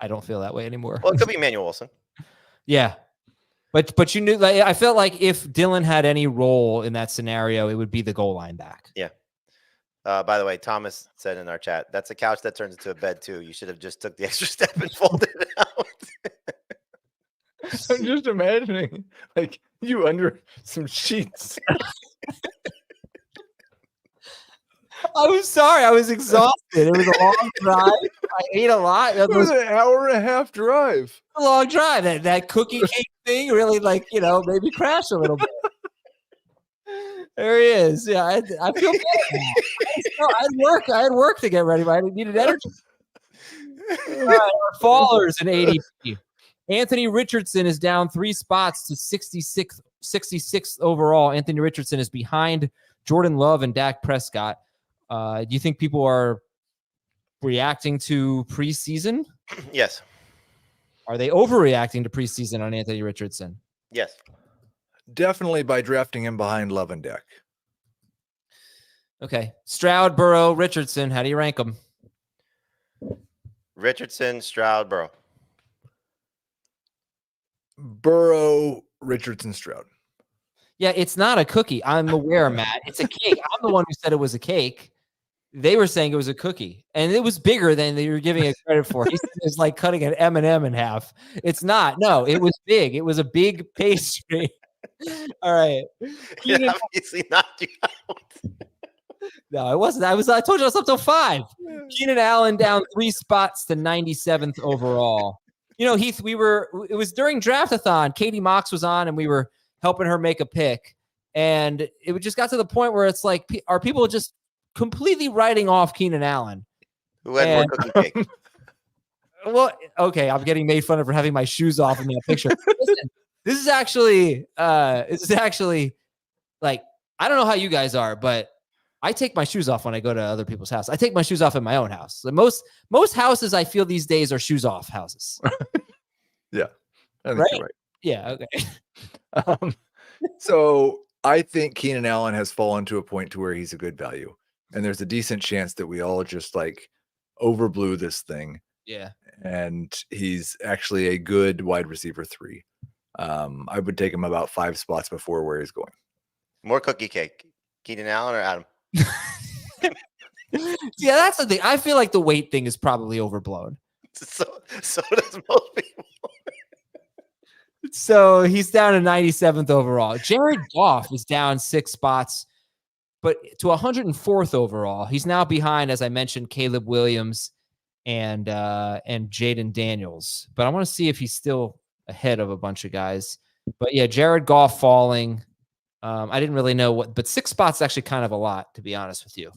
[SPEAKER 1] I don't feel that way anymore.
[SPEAKER 2] Well, it could be Emmanuel Wilson.
[SPEAKER 1] Yeah. But you knew, I felt like if Dillon had any role in that scenario, it would be the goal line back.
[SPEAKER 2] Yeah. By the way, Thomas said in our chat, that's a couch that turns into a bed too. You should have just took the extra step and folded it out.
[SPEAKER 3] I'm just imagining like you under some sheets.
[SPEAKER 1] I'm sorry. I was exhausted. It was a long drive. I ate a lot.
[SPEAKER 3] It was an hour and a half drive.
[SPEAKER 1] A long drive. That cookie cake thing really maybe crashed a little bit. There he is. Yeah, I feel bad. I had work to get ready, but I needed energy. All right, our fallers in ADP. Anthony Richardson is down 3 spots to 66th overall. Anthony Richardson is behind Jordan Love and Dak Prescott. Do you think people are reacting to preseason?
[SPEAKER 2] Yes.
[SPEAKER 1] Are they overreacting to preseason on Anthony Richardson?
[SPEAKER 2] Yes.
[SPEAKER 3] Definitely by drafting him behind Love and Dak.
[SPEAKER 1] Okay. Stroud, Burrow, Richardson. How do you rank them?
[SPEAKER 2] Richardson, Stroud, Burrow.
[SPEAKER 3] Burrow, Richardson, Stroud.
[SPEAKER 1] Yeah, it's not a cookie. I'm aware, Matt. It's a cake. I'm the one who said it was a cake. They were saying it was a cookie, and it was bigger than they were giving it credit for. He said it's like cutting an M&M in half. It's not. No, it was big. It was a big pastry. All right.
[SPEAKER 2] Keenan, obviously knocked you out.
[SPEAKER 1] No, it wasn't. I told you I was up till 5. Keenan Allen down 3 spots to 97th overall. Heath, it was during Draftathon. Katie Mox was on, and we were helping her make a pick. And it just got to the point where it's like, are people just completely writing off Keenan Allen?
[SPEAKER 2] Who had more cookie cake?
[SPEAKER 1] Well, okay, I'm getting made fun of for having my shoes off in that picture. Listen, this is actually like, I don't know how you guys are, but I take my shoes off when I go to other people's house. I take my shoes off in my own house. Like most houses I feel these days are shoes off houses.
[SPEAKER 3] Yeah. I think you're right.
[SPEAKER 1] Yeah. Okay.
[SPEAKER 3] So I think Keenan Allen has fallen to a point to where he's a good value. And there's a decent chance that we all just overblew this thing.
[SPEAKER 1] Yeah.
[SPEAKER 3] And he's actually a good wide receiver 3. I would take him about 5 spots before where he's going.
[SPEAKER 2] More cookie cake. Keenan Allen or Adam?
[SPEAKER 1] Yeah, that's the thing. I feel like the weight thing is probably overblown.
[SPEAKER 2] So does most people.
[SPEAKER 1] So he's down to 97th overall. Jared Goff is down 6 spots, but to 104th overall. He's now behind, as I mentioned, Caleb Williams and Jayden Daniels. But I want to see if he's still ahead of a bunch of guys. But yeah, Jared Goff falling. I didn't really know but 6 spots is actually kind of a lot, to be honest with you.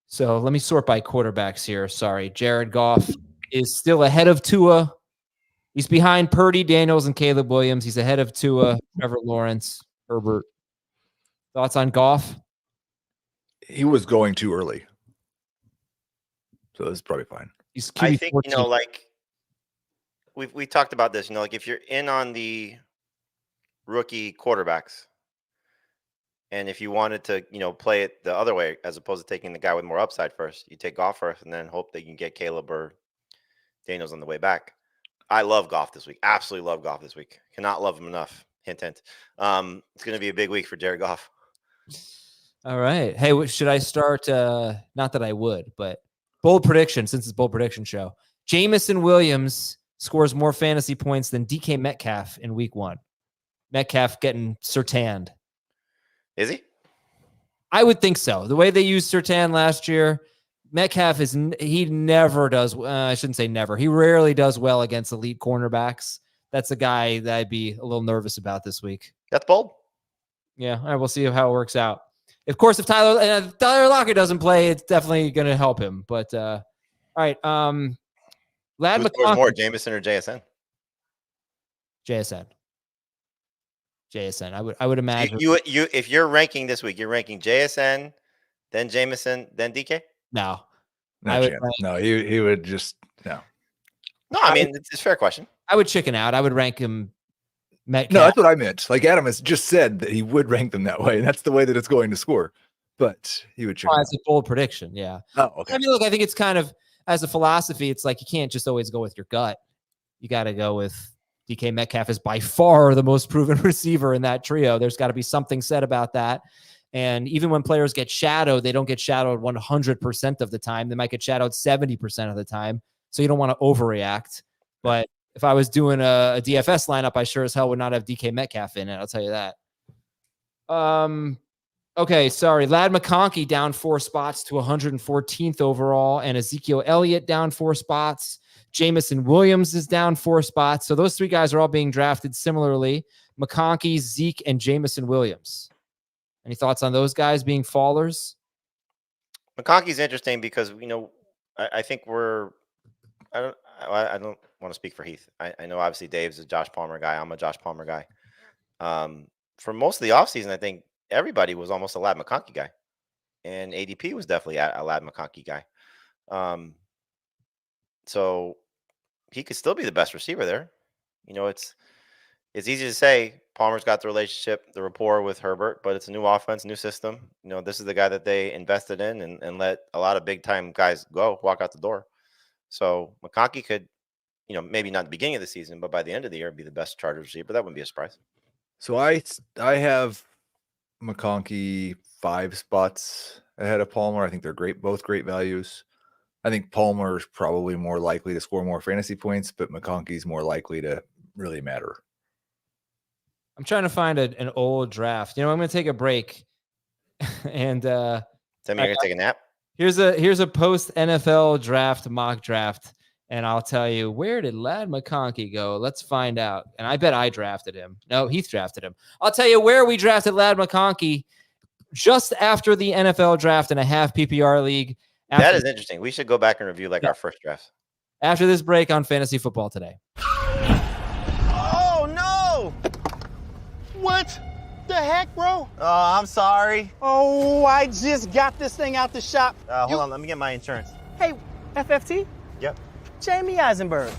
[SPEAKER 1] So let me sort by quarterbacks here. Sorry. Jared Goff is still ahead of Tua. He's behind Purdy, Daniels, and Caleb Williams. He's ahead of Tua, Trevor Lawrence, Herbert. Thoughts on Goff?
[SPEAKER 3] He was going too early. So it's probably fine.
[SPEAKER 1] He's
[SPEAKER 2] I
[SPEAKER 1] QB
[SPEAKER 2] think
[SPEAKER 1] 14.
[SPEAKER 2] like we talked about this. Like if you're in on the rookie quarterbacks, and if you wanted to, play it the other way as opposed to taking the guy with more upside first, you take Goff first and then hope that you can get Caleb or Daniels on the way back. I love Goff this week. Absolutely love Goff this week. Cannot love him enough. Hint, hint. It's going to be a big week for Jared Goff.
[SPEAKER 1] All right. Hey, should I start? Not that I would, but bold prediction, since it's bold prediction show. Jamison Williams scores more fantasy points than DK Metcalf in week 1. Metcalf getting Surtanned.
[SPEAKER 2] Is he?
[SPEAKER 1] I would think so. The way they used Surtain last year, Metcalf he never does. I shouldn't say never. He rarely does well against elite cornerbacks. That's a guy that I'd be a little nervous about this week.
[SPEAKER 2] That's bold.
[SPEAKER 1] Yeah, all right, we'll see how it works out. Of course, if Tyler Lockett doesn't play, it's definitely going to help him. But all right, Lad
[SPEAKER 2] Who scores
[SPEAKER 1] McConkey,
[SPEAKER 2] more, Jamison or JSN?
[SPEAKER 1] JSN. I would imagine.
[SPEAKER 2] You if you're ranking this week, you're ranking JSN, then Jamison, then DK.
[SPEAKER 1] No
[SPEAKER 3] Chance. No, he would just no.
[SPEAKER 2] No, I mean it's a fair question.
[SPEAKER 1] I would chicken out. I would rank him. Metcalf.
[SPEAKER 3] No, that's what I meant. Like Adam has just said that he would rank them that way, and that's the way that it's going to score. But he would chicken out.
[SPEAKER 1] That's a bold prediction. Yeah.
[SPEAKER 3] Oh, okay.
[SPEAKER 1] I mean, look, I think it's kind of as a philosophy. It's like you can't just always go with your gut. You got to go with DK Metcalf is by far the most proven receiver in that trio. There's got to be something said about that. And even when players get shadowed, they don't get shadowed 100% of the time. They might get shadowed 70% of the time. So you don't want to overreact. But if I was doing a DFS lineup, I sure as hell would not have DK Metcalf in it. I'll tell you that. Okay, sorry. Lad McConkey down 4 spots to 114th overall, and Ezekiel Elliott down 4 spots. Jamison Williams is down 4 spots. So those 3 guys are all being drafted similarly. McConkey, Zeke, and Jamison Williams. Any thoughts on those guys being fallers?
[SPEAKER 2] McConkey's interesting because I think I don't want to speak for Heath. I know obviously Dave's a Josh Palmer guy. I'm a Josh Palmer guy. For most of the offseason, I think everybody was almost a Lad McConkey guy. And ADP was definitely a Lad McConkey guy. So he could still be the best receiver there. It's easy to say Palmer's got the relationship, the rapport with Herbert, but it's a new offense, new system. This is the guy that they invested in and let a lot of big time guys walk out the door. So McConkey could, maybe not at the beginning of the season, but by the end of the year, be the best Chargers receiver. That wouldn't be a surprise.
[SPEAKER 3] So I have McConkey 5 spots ahead of Palmer. I think they're both great values. I think Palmer is probably more likely to score more fantasy points, but McConkey's more likely to really matter.
[SPEAKER 1] I'm trying to find an old draft. I'm going to take a break. And
[SPEAKER 2] Tell me you're going to take a nap?
[SPEAKER 1] Here's a post NFL draft mock draft. And I'll tell you, where did Lad McConkey go? Let's find out. And I bet I drafted him. No, Heath drafted him. I'll tell you where we drafted Lad McConkey just after the NFL draft in a half PPR league.
[SPEAKER 2] That is interesting. We should go back and review our first draft.
[SPEAKER 1] After this break on Fantasy Football Today.
[SPEAKER 6] Oh, no! What the heck, bro?
[SPEAKER 7] Oh, I'm sorry.
[SPEAKER 6] Oh, I just got this thing out the shop.
[SPEAKER 7] Hold on, let me get my insurance.
[SPEAKER 6] Hey, FFT?
[SPEAKER 7] Yep.
[SPEAKER 6] Jamey Eisenberg.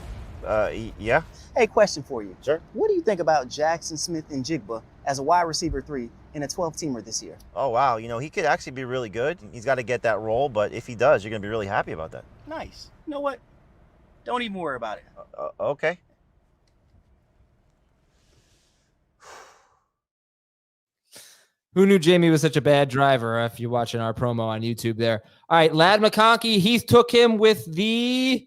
[SPEAKER 7] Yeah?
[SPEAKER 6] Hey, question for you.
[SPEAKER 7] Sure.
[SPEAKER 6] What do you think about Jackson Smith and Jigba as a wide receiver 3 in a 12-teamer this year?
[SPEAKER 7] Oh, wow. He could actually be really good. He's got to get that role, but if he does, you're going to be really happy about that.
[SPEAKER 6] Nice. You know what? Don't even worry about it.
[SPEAKER 7] Okay.
[SPEAKER 1] Who knew Jamey was such a bad driver? If you're watching our promo on YouTube there. All right, Lad McConkey. Heath took him with the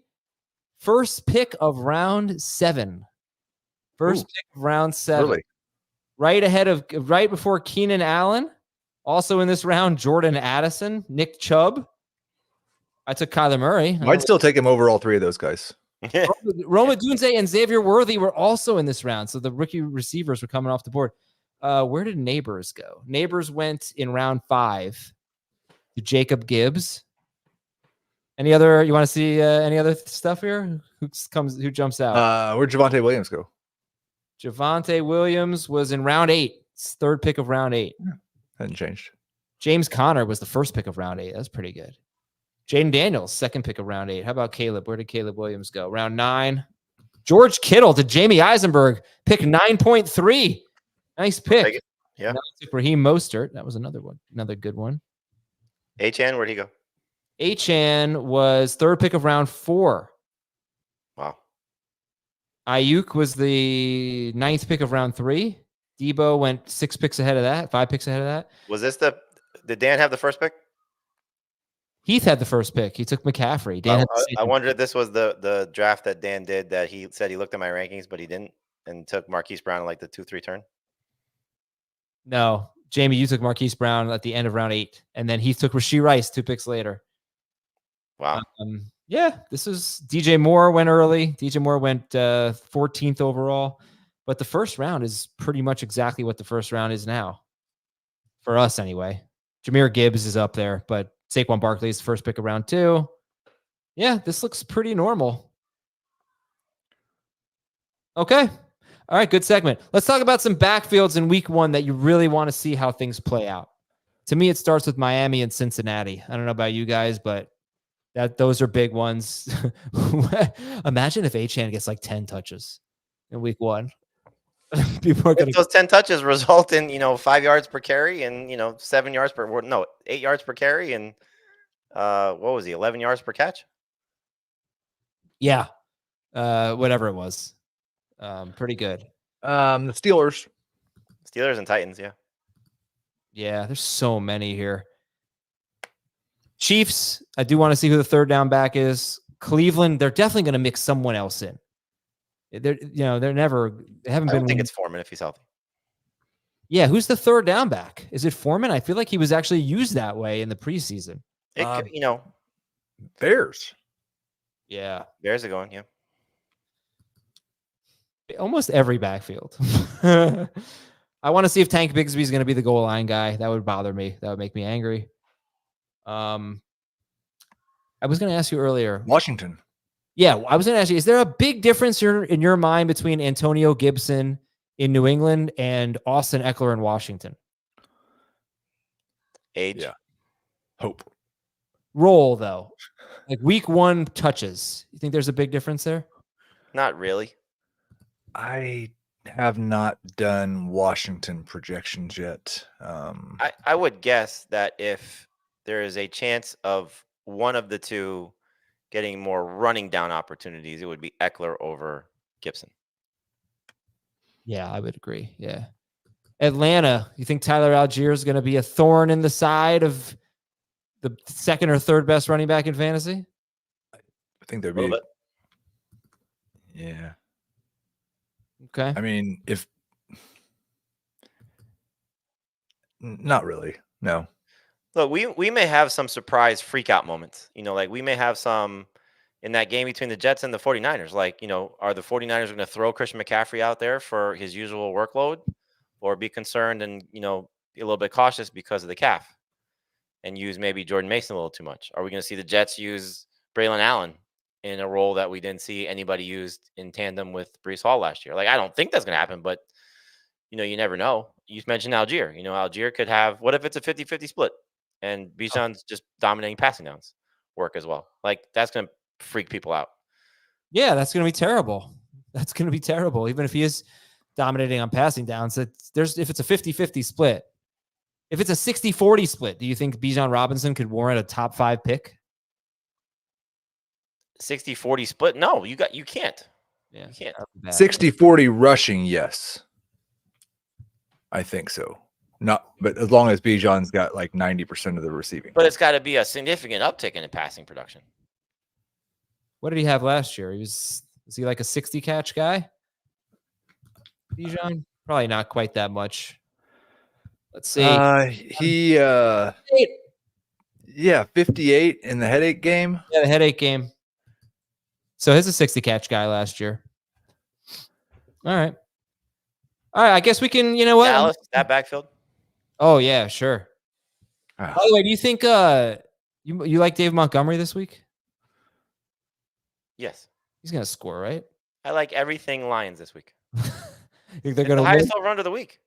[SPEAKER 1] first pick of round 7. First pick of round 7.
[SPEAKER 3] Really?
[SPEAKER 1] Right before Keenan Allen. Also in this round, Jordan Addison, Nick Chubb. I took Kyler Murray.
[SPEAKER 3] I'd still take him over all three of those guys.
[SPEAKER 1] Roma Dunze and Xavier Worthy were also in this round. So the rookie receivers were coming off the board. Where did Neighbors go? Neighbors went in round 5 to Jacob Gibbs. Any other, you want to see any other stuff here? Who jumps out?
[SPEAKER 3] Where'd Javonte Williams go?
[SPEAKER 1] Javonte Williams was in round 8. Third pick of round 8.
[SPEAKER 3] Hadn't changed.
[SPEAKER 1] James Conner was the first pick of round 8. That's pretty good. Jayden Daniels, second pick of round 8. How about Caleb? Where did Caleb Williams go? Round 9. George Kittle to Jamey Eisenberg, pick 9.3. Nice pick.
[SPEAKER 2] Yeah.
[SPEAKER 1] Raheem Mostert. That was another one. Another good one.
[SPEAKER 2] HN, where'd he go?
[SPEAKER 1] HN was third pick of round 4.
[SPEAKER 2] Wow.
[SPEAKER 1] Ayuk was the 9th pick of round 3. Debo went 6 picks ahead of that, 5 picks ahead of that.
[SPEAKER 2] Was this did Dan have the first pick?
[SPEAKER 1] Heath had the first pick. He took McCaffrey. Dan had the
[SPEAKER 2] I wondered if this was the draft that Dan did that he said he looked at my rankings, but he didn't, and took Marquise Brown in like the 2-3 turn.
[SPEAKER 1] No. Jamey, you took Marquise Brown at the end of round 8, and then Heath took Rashee Rice 2 picks later.
[SPEAKER 2] Wow.
[SPEAKER 1] Yeah, this is DJ Moore went early. DJ Moore went 14th overall, but the first round is pretty much exactly what the first round is now for us anyway. Jahmyr Gibbs is up there, but Saquon Barkley is the first pick of round 2. Yeah, this looks pretty normal. Okay. All right, good segment. Let's talk about some backfields in week 1 that you really want to see how things play out. To me, it starts with Miami and Cincinnati. I don't know about you guys, but those are big ones. Imagine if Achane gets like 10 touches in week 1. People are going
[SPEAKER 2] those 10 touches result in 5 yards per carry and 7 yards per 8 yards per carry and what was he 11 yards per catch?
[SPEAKER 1] Yeah, whatever it was, pretty good.
[SPEAKER 3] The Steelers
[SPEAKER 2] and Titans,
[SPEAKER 1] yeah. There's so many here. Chiefs, I do want to see who the third down back is. Cleveland, they're definitely going to mix someone else in. They haven't been.
[SPEAKER 2] I don't think it's Foreman if he's healthy.
[SPEAKER 1] Yeah, who's the third down back? Is it Foreman? I feel like he was actually used that way in the preseason.
[SPEAKER 3] Bears.
[SPEAKER 1] Yeah,
[SPEAKER 2] Bears are going. Yeah,
[SPEAKER 1] almost every backfield. I want to see if Tank Bigsby is going to be the goal line guy. That would bother me. That would make me angry. I was going to ask you earlier.
[SPEAKER 3] Washington.
[SPEAKER 1] Yeah, I was going to ask you, is there a big difference in your mind between Antonio Gibson in New England and Austin Eckler in Washington?
[SPEAKER 2] Age.
[SPEAKER 3] Yeah. Hope.
[SPEAKER 1] Role, though. Like week 1 touches. You think there's a big difference there?
[SPEAKER 2] Not really.
[SPEAKER 3] I have not done Washington projections yet.
[SPEAKER 2] I would guess that if there is a chance of one of the two getting more running down opportunities, it would be Eckler over Gibson.
[SPEAKER 1] Yeah, I would agree. Yeah. Atlanta, you think Tyler Algier is going to be a thorn in the side of the second or third best running back in fantasy?
[SPEAKER 3] I think there'd be. Yeah.
[SPEAKER 1] Okay.
[SPEAKER 3] I mean, not really. No.
[SPEAKER 2] Look, we may have some surprise freak out moments. Like we may have some in that game between the Jets and the 49ers. Like, are the 49ers going to throw Christian McCaffrey out there for his usual workload or be concerned and, be a little bit cautious because of the calf and use maybe Jordan Mason a little too much? Are we going to see the Jets use Braylon Allen in a role that we didn't see anybody used in tandem with Breece Hall last year? Like, I don't think that's going to happen, but, you never know. You mentioned Algier. Algier could have, what if it's a 50-50 split? And Bijan's just dominating passing downs work as well. Like, that's going to freak people out.
[SPEAKER 1] Yeah, that's going to be terrible. That's going to be terrible. Even if he is dominating on passing downs, if it's a 50-50 split, if it's a 60-40 split, do you think Bijan Robinson could warrant a top 5 pick?
[SPEAKER 2] 60-40 split? No, you can't.
[SPEAKER 1] Yeah,
[SPEAKER 2] you can't.
[SPEAKER 3] 60-40 rushing, yes. I think so. But as long as Bijan's got like 90% of the receiving.
[SPEAKER 2] But it's got to be a significant uptick in the passing production.
[SPEAKER 1] What did he have last year? Was he like a 60 catch guy? Bijan? Probably not quite that much. Let's see.
[SPEAKER 3] Yeah, 58 in the headache game.
[SPEAKER 1] Yeah, the headache game. So he's a 60 catch guy last year. All right. I guess we can, you know what?
[SPEAKER 2] Dallas, that backfield.
[SPEAKER 1] Oh, yeah, sure.
[SPEAKER 3] Ah.
[SPEAKER 1] By the way, do you think you like Dave Montgomery this week?
[SPEAKER 2] Yes,
[SPEAKER 1] He's going to score, right?
[SPEAKER 2] I like everything Lions this week.
[SPEAKER 1] Think they're
[SPEAKER 2] It's
[SPEAKER 1] going
[SPEAKER 2] the
[SPEAKER 1] to
[SPEAKER 2] highest
[SPEAKER 1] win?
[SPEAKER 2] run of the week.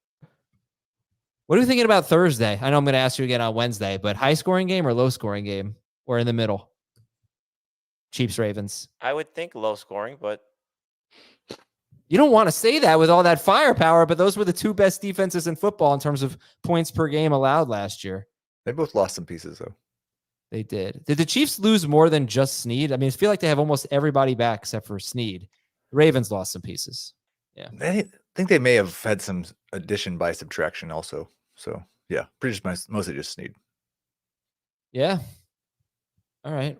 [SPEAKER 1] What are you thinking about Thursday? I know I'm going to ask you again on Wednesday, but high scoring game or low scoring game or in the middle? Chiefs, Ravens.
[SPEAKER 2] I would think low scoring, but
[SPEAKER 1] You don't want to say that with all that firepower, but those were the two best defenses in football in terms of points per game allowed last year.
[SPEAKER 3] They both lost some pieces, though.
[SPEAKER 1] They did. Did the Chiefs lose more than just Snead? I mean, I feel like they have almost everybody back except for Snead. The Ravens lost some pieces.
[SPEAKER 3] I think they may have had some addition by subtraction also. So, yeah, mostly just Snead.
[SPEAKER 1] Yeah. All right.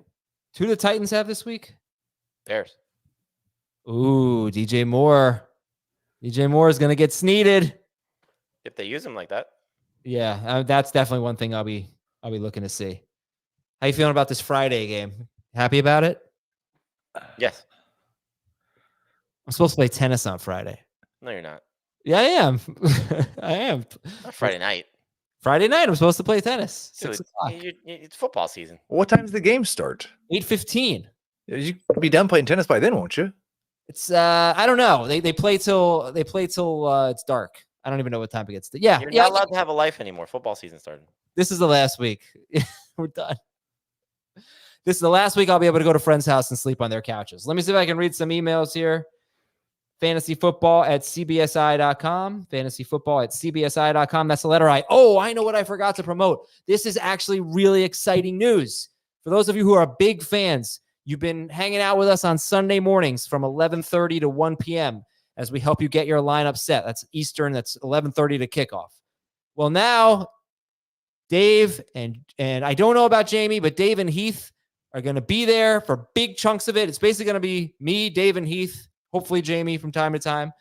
[SPEAKER 1] Who do the Titans have this week?
[SPEAKER 2] Bears.
[SPEAKER 1] Ooh, DJ Moore. DJ Moore is going to get Sneeded.
[SPEAKER 2] If they use him like that,
[SPEAKER 1] Yeah, that's definitely one thing I'll be looking to see. How you feeling about this Friday game? Happy about it?
[SPEAKER 2] yes.
[SPEAKER 1] I'm supposed to play tennis on Friday.
[SPEAKER 2] No, you're not.
[SPEAKER 1] Yeah, I am. I am.
[SPEAKER 2] Not Friday night.
[SPEAKER 1] Friday night, I'm supposed to play tennis.
[SPEAKER 2] Dude,
[SPEAKER 1] 6 o'clock.
[SPEAKER 2] it's football season.
[SPEAKER 3] What time does the game start?
[SPEAKER 1] 8:15.
[SPEAKER 3] You could be done playing tennis by then, won't you?
[SPEAKER 1] It's I don't know. They play till it's dark. I don't even know what time it gets to. Yeah,
[SPEAKER 2] You're
[SPEAKER 1] yeah.
[SPEAKER 2] not allowed to have a life anymore. Football season started.
[SPEAKER 1] This is the last week. We're done. This is the last week I'll be able to go to friends' house and sleep on their couches. Let me see if I can read some emails here. Fantasyfootball@cbsi.com. Fantasyfootball@cbsi.com. That's the letter I. Oh, I know what I forgot to promote. This is actually really exciting news. For those of you who are big fans, you've been hanging out with us on Sunday mornings from 11:30 to 1 p.m. as we help you get your lineup set. That's Eastern. That's 11:30 to kickoff. Well, now Dave and I don't know about Jamey, but Dave and Heath are going to be there for big chunks of it. It's basically going to be me, Dave, and Heath. Hopefully Jamey from time to time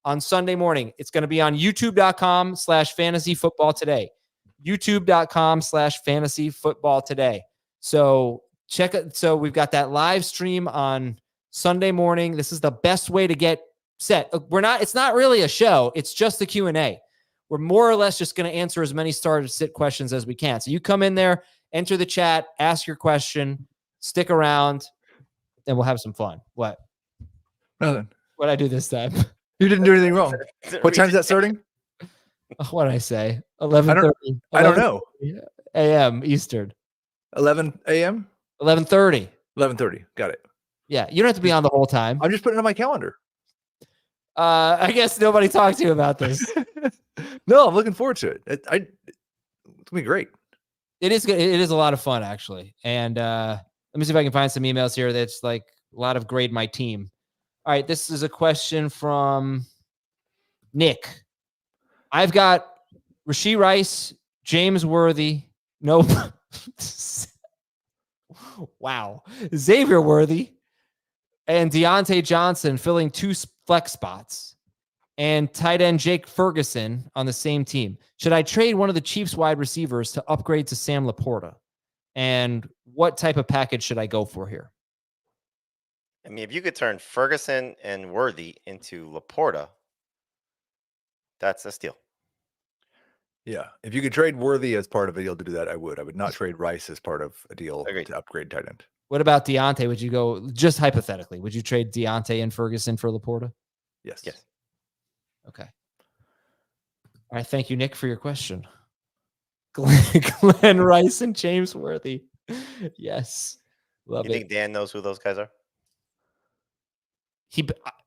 [SPEAKER 1] on Sunday morning. It's going to be on youtube.com/fantasyfootballtoday. youtube.com/fantasyfootballtoday. So check it. So we've got that live stream on Sunday morning. This is the best way to get set. It's not really a show. It's just a Q&A. We're more or less just going to answer as many start to sit questions as we can. So you come in there, enter the chat, ask your question, stick around, and we'll have some fun. What?
[SPEAKER 3] Nothing.
[SPEAKER 1] What'd I do this time?
[SPEAKER 3] You didn't do anything wrong. What time's that starting?
[SPEAKER 1] What did I say? 11:30.
[SPEAKER 3] I don't know.
[SPEAKER 1] A.m. Eastern.
[SPEAKER 3] 11 a.m.
[SPEAKER 1] 11:30.
[SPEAKER 3] 11:30. Got it.
[SPEAKER 1] Yeah, you don't have to be on the whole time.
[SPEAKER 3] I'm just putting it on my calendar.
[SPEAKER 1] I guess nobody talked to you about this.
[SPEAKER 3] No, I'm looking forward to it. It's gonna be great.
[SPEAKER 1] It is good. It is a lot of fun, actually. And let me see if I can find some emails here that's like a lot of grade my team. All right, this is a question from Nick. I've got Rashee Rice, James Worthy, nope. Wow. Xavier Worthy and Deontay Johnson filling 2 flex spots and tight end Jake Ferguson on the same team. Should I trade one of the Chiefs wide receivers to upgrade to Sam Laporta? And what type of package should I go for here?
[SPEAKER 2] I mean, if you could turn Ferguson and Worthy into Laporta, that's a steal.
[SPEAKER 3] Yeah. If you could trade Worthy as part of a deal to do that, I would. I would not trade Rice as part of a deal
[SPEAKER 2] Agreed.
[SPEAKER 3] to upgrade tight end.
[SPEAKER 1] What about Deontay? Would you go, just hypothetically, would you trade Deontay and Ferguson for Laporta?
[SPEAKER 3] Yes.
[SPEAKER 2] Yes.
[SPEAKER 1] Okay. All right. Thank you, Nick, for your question. Glenn Rice and James Worthy. Yes. Love
[SPEAKER 2] You
[SPEAKER 1] it.
[SPEAKER 2] think Dan knows who those guys are?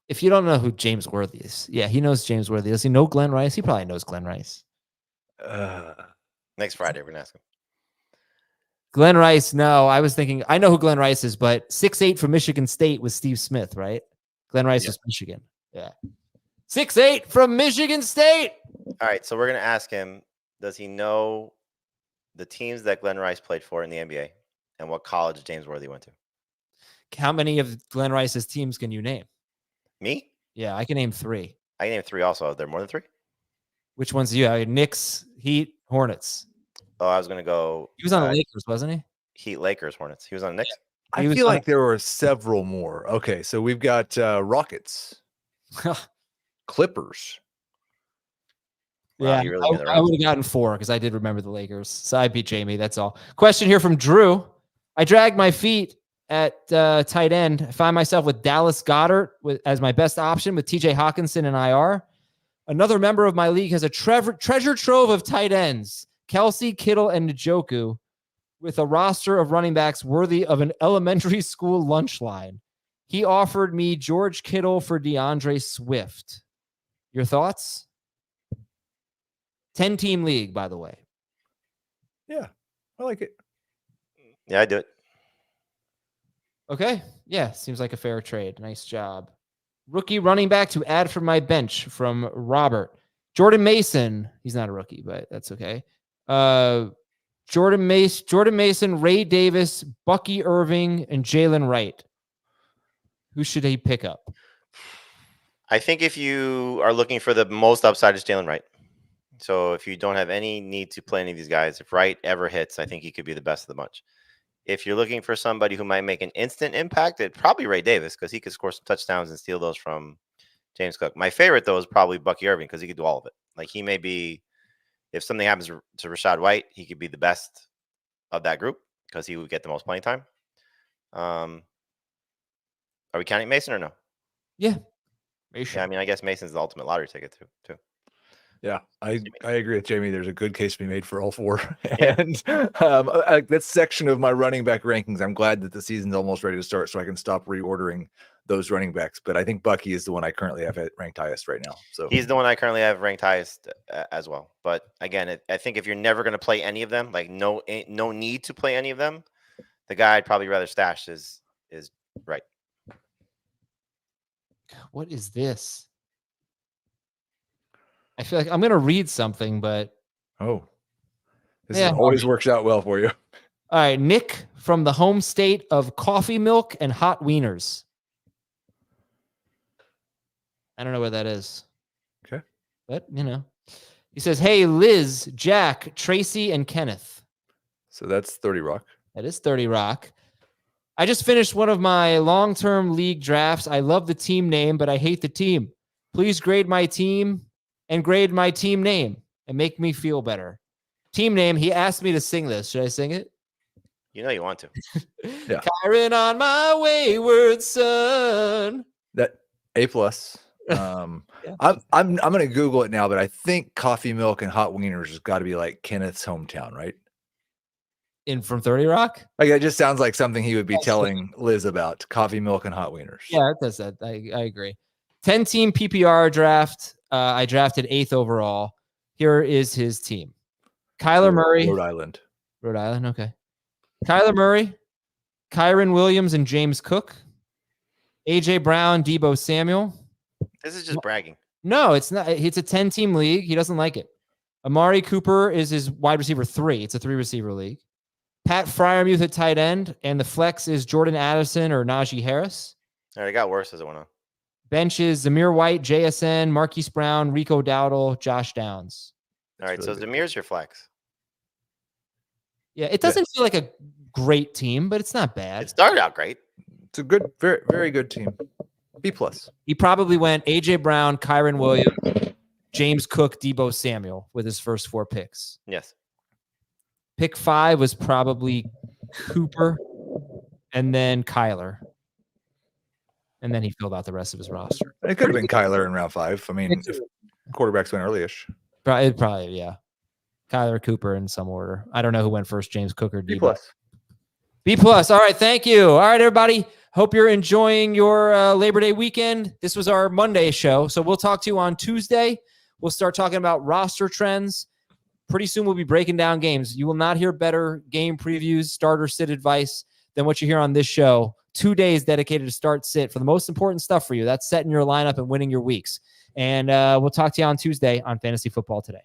[SPEAKER 1] If you don't know who James Worthy is, yeah, he knows James Worthy. Does he know Glenn Rice? He probably knows Glenn Rice.
[SPEAKER 2] Next Friday, we're going to ask him.
[SPEAKER 1] Glenn Rice, no. I was thinking, I know who Glenn Rice is, but 6'8" from Michigan State was Steve Smith, right? Glenn Rice was Michigan. Yeah. 6'8" from Michigan State.
[SPEAKER 2] All right, so we're going to ask him, does he know the teams that Glenn Rice played for in the NBA and what college James Worthy went to?
[SPEAKER 1] How many of Glenn Rice's teams can you name?
[SPEAKER 2] Me?
[SPEAKER 1] Yeah, I can name 3.
[SPEAKER 2] I can name 3 also. Are there more than 3?
[SPEAKER 1] Which ones do you have? Knicks, Heat, Hornets.
[SPEAKER 2] Oh, I was gonna go.
[SPEAKER 1] He was on the Lakers, wasn't he?
[SPEAKER 2] Heat, Lakers, Hornets. He was on the Knicks.
[SPEAKER 3] I feel like there were several more. Okay, so we've got Rockets, Clippers.
[SPEAKER 2] Wow,
[SPEAKER 1] Yeah,
[SPEAKER 2] you really get
[SPEAKER 1] I would have gotten 4 because I did remember the Lakers. So I beat Jamey. That's all. Question here from Drew. I dragged my feet at tight end. I find myself with Dallas Goedert as my best option with TJ Hawkinson and IR. Another member of my league has a treasure trove of tight ends, Kelsey, Kittle, and Njoku, with a roster of running backs worthy of an elementary school lunch line. He offered me George Kittle for DeAndre Swift. Your thoughts? 10-team league, by the way.
[SPEAKER 3] Yeah, I like it.
[SPEAKER 2] Yeah, I do it.
[SPEAKER 1] Okay. Yeah, seems like a fair trade. Nice job. Rookie running back to add from my bench from Robert. Jordan Mason. He's not a rookie, but that's okay. Jordan Mason, Ray Davis, Bucky Irving, and Jalen Wright. Who should he pick up?
[SPEAKER 2] I think if you are looking for the most upside, it's Jalen Wright. So if you don't have any need to play any of these guys, if Wright ever hits, I think he could be the best of the bunch. If you're looking for somebody who might make an instant impact, it'd probably Ray Davis because he could score some touchdowns and steal those from James Cook. My favorite, though, is probably Bucky Irving because he could do all of it. Like he may be, if something happens to Rachaad White, he could be the best of that group because he would get the most playing time. Are we counting Mason or no?
[SPEAKER 1] Yeah. Mason.
[SPEAKER 2] Yeah, I mean, I guess Mason's the ultimate lottery ticket too.
[SPEAKER 3] Yeah, I agree with Jamey. There's a good case to be made for all 4.
[SPEAKER 2] Yeah.
[SPEAKER 3] And that section of my running back rankings, I'm glad that the season's almost ready to start so I can stop reordering those running backs. But I think Bucky is the one I currently have ranked highest right now. So
[SPEAKER 2] he's the one I currently have ranked highest as well. But again, I think if you're never going to play any of them, like no need to play any of them, the guy I'd probably rather stash is Wright.
[SPEAKER 1] What is this? I feel like I'm going to read something, but...
[SPEAKER 3] This always works out well for you.
[SPEAKER 1] All right, Nick from the home state of coffee milk and hot wieners. I don't know what that is.
[SPEAKER 3] Okay.
[SPEAKER 1] But, He says, hey, Liz, Jack, Tracy, and Kenneth.
[SPEAKER 3] So that's 30 Rock.
[SPEAKER 1] That is 30 Rock. I just finished one of my long-term league drafts. I love the team name, but I hate the team. Please grade my team and grade my team name and make me feel better. Team name, he asked me to sing this. Should I sing it?
[SPEAKER 2] You know you want to.
[SPEAKER 3] Yeah.
[SPEAKER 1] Kyron on my wayward son.
[SPEAKER 3] That A+.
[SPEAKER 1] Yeah.
[SPEAKER 3] I'm gonna Google it now, but I think coffee milk and hot wieners has got to be like Kenneth's hometown, right?
[SPEAKER 1] From 30 Rock?
[SPEAKER 3] Like it just sounds like something he would be telling Liz about. Coffee milk and hot wieners.
[SPEAKER 1] Yeah, it does that. I agree. 10-team PPR draft. I drafted 8th overall. Here is his team. Kyler Murray.
[SPEAKER 3] Rhode Island.
[SPEAKER 1] Okay. Kyler Murray, Kyron Williams, and James Cook. AJ Brown, Deebo Samuel.
[SPEAKER 2] This is just bragging.
[SPEAKER 1] No, it's not. It's a 10-team league. He doesn't like it. Amari Cooper is his wide receiver 3. It's a 3-receiver league. Pat Freiermuth at tight end, and the flex is Jordan Addison or Najee Harris.
[SPEAKER 2] All right, it got worse as it went on.
[SPEAKER 1] Bench is Zamir White, JSN, Marquise Brown, Rico Dowdle, Josh Downs.
[SPEAKER 2] All right, so Zamir's your flex.
[SPEAKER 1] Yeah, it doesn't feel like a great team, but it's not bad.
[SPEAKER 2] It started out great.
[SPEAKER 3] It's a good, very, very good team. B+.
[SPEAKER 1] He probably went AJ Brown, Kyron Williams, James Cook, Deebo Samuel with his first 4 picks.
[SPEAKER 2] Yes.
[SPEAKER 1] Pick 5 was probably Cooper and then Kyler. And then he filled out the rest of his roster.
[SPEAKER 3] It could have been Kyler in round 5. I mean, if quarterbacks went early-ish.
[SPEAKER 1] Probably, yeah. Kyler, Cooper in some order. I don't know who went first, James Cook or Deebo. B+. All right, thank you. All right, everybody. Hope you're enjoying your Labor Day weekend. This was our Monday show, so we'll talk to you on Tuesday. We'll start talking about roster trends. Pretty soon we'll be breaking down games. You will not hear better game previews, starter sit advice than what you hear on this show. 2 days dedicated to start sit for the most important stuff for you. That's setting your lineup and winning your weeks. And we'll talk to you on Tuesday on Fantasy Football Today.